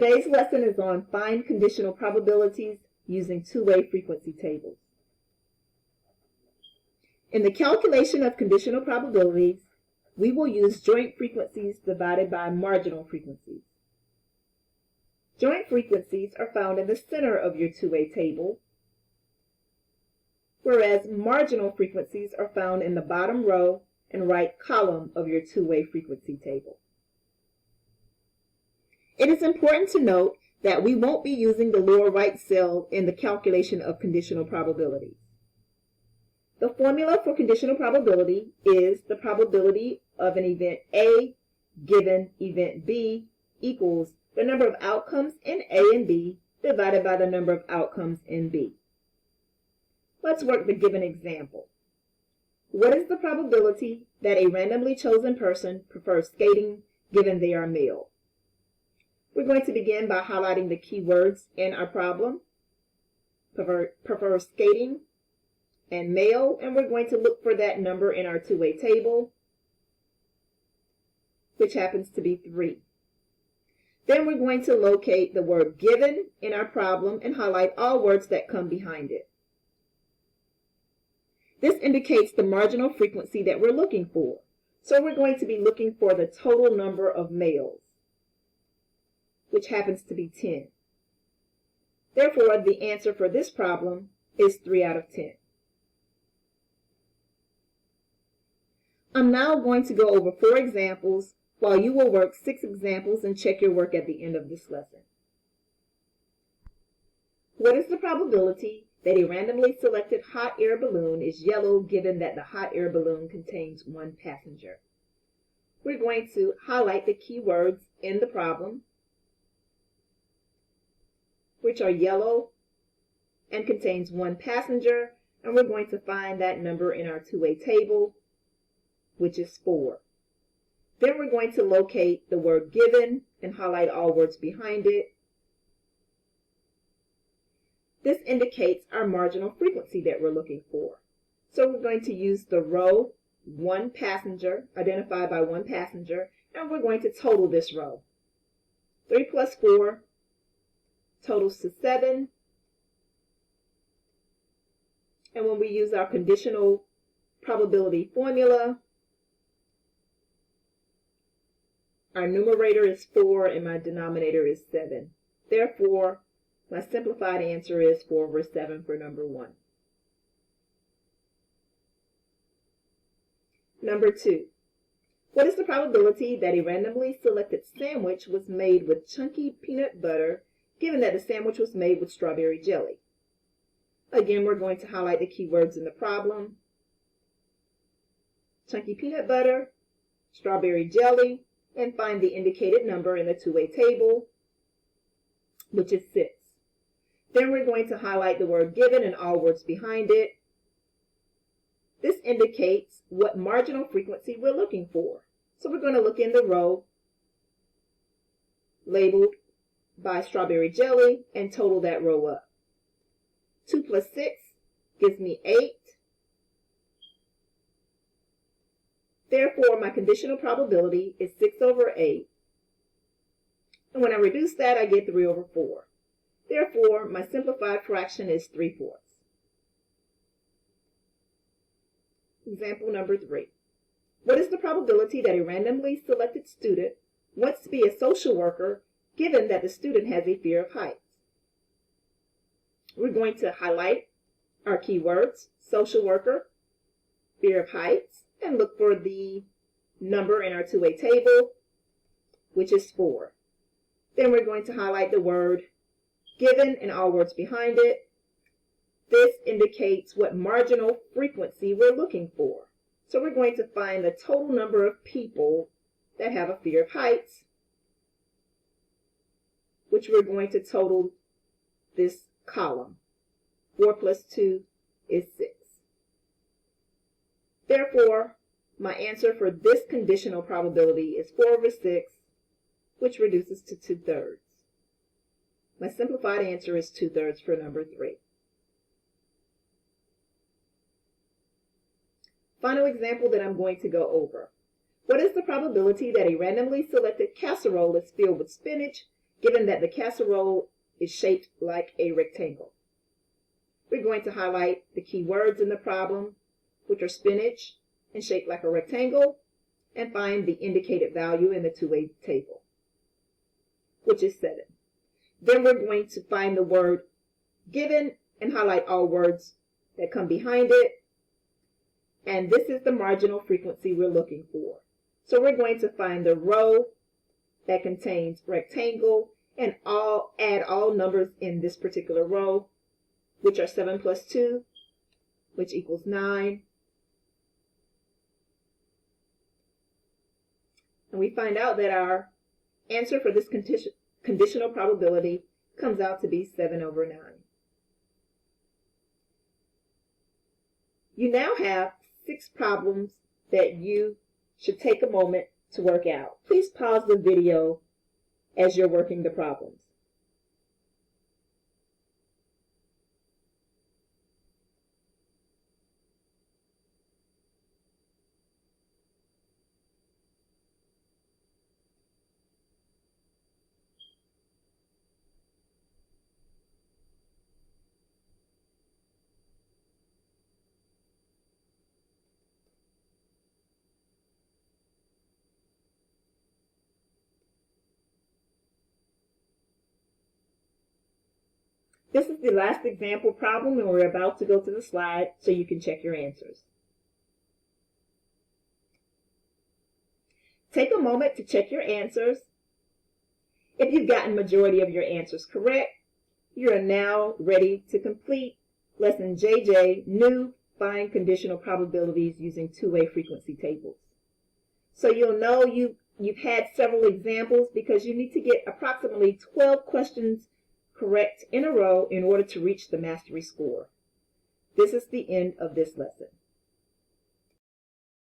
Today's lesson is on find conditional probabilities using two-way frequency tables. In the calculation of conditional probabilities, we will use joint frequencies divided by marginal frequencies. Joint frequencies are found in the center of your two-way table, whereas marginal frequencies are found in the bottom row and right column of your two-way frequency table. It is important to note that we won't be using the lower right cell in the calculation of conditional probabilities. The formula for conditional probability is the probability of an event A given event B equals the number of outcomes in A and B divided by the number of outcomes in B. Let's work the given example. What is the probability that a randomly chosen person prefers skating given they are male? We're going to begin by highlighting the key words in our problem. Prefer skating and male, and we're going to look for that number in our two-way table, which happens to be 3. Then we're going to locate the word given in our problem and highlight all words that come behind it. This indicates the marginal frequency that we're looking for. So we're going to be looking for the total number of males, which happens to be 10. Therefore, the answer for this problem is 3 out of 10. I'm now going to go over 4 examples while you will work 6 examples and check your work at the end of this lesson. What is the probability that a randomly selected hot air balloon is yellow given that the hot air balloon contains 1 passenger? We're going to highlight the key words in the problem, which are yellow and contains 1 passenger, and we're going to find that number in our two-way table, which is 4. Then we're going to locate the word given and highlight all words behind it. This indicates our marginal frequency that we're looking for. So we're going to use the row 1 passenger, identified by 1 passenger, and we're going to total this row. 3 plus 4 totals to 7. And when we use our conditional probability formula, our numerator is 4 and my denominator is 7. Therefore, my simplified answer is 4 over 7 for number 1. Number 2. What is the probability that a randomly selected sandwich was made with chunky peanut butter given that the sandwich was made with strawberry jelly? Again, we're going to highlight the key words in the problem. Chunky peanut butter, strawberry jelly, and find the indicated number in the two-way table, which is 6. Then we're going to highlight the word given and all words behind it. This indicates what marginal frequency we're looking for. So we're going to look in the row labeled by strawberry jelly and total that row up. 2 plus 6 gives me 8. Therefore, my conditional probability is 6 over 8. And when I reduce that, I get 3 over 4. Therefore, my simplified fraction is 3/4. Example number 3. What is the probability that a randomly selected student wants to be a social worker given that the student has a fear of heights? We're going to highlight our keywords, social worker, fear of heights, and look for the number in our two-way table, which is 4. Then we're going to highlight the word given and all words behind it. This indicates what marginal frequency we're looking for. So we're going to find the total number of people that have a fear of heights, which we're going to total this column. 4 plus 2 is 6. Therefore, my answer for this conditional probability is 4 over 6, which reduces to 2/3. My simplified answer is 2/3 for number 3. Final example that I'm going to go over. What is the probability that a randomly selected casserole is filled with spinach given that the casserole is shaped like a rectangle. We're going to highlight the key words in the problem, which are spinach and shaped like a rectangle, and find the indicated value in the two-way table, which is 7. Then we're going to find the word given and highlight all words that come behind it. And this is the marginal frequency we're looking for. So we're going to find the row that contains rectangle and add all numbers in this particular row, which are 7 plus 2, which equals 9. And we find out that our answer for this conditional probability comes out to be 7/9. You now have 6 problems that you should take a moment to work out. Please pause the video as you're working the problems. This is the last example problem, and we're about to go to the slide so you can check your answers. Take a moment to check your answers. If you've gotten majority of your answers correct, you are now ready to complete Lesson JJ, New Find Conditional Probabilities Using Two-Way Frequency Tables. So you'll know you've had several examples because you need to get approximately 12 questions correct in a row in order to reach the mastery score. This is the end of this lesson.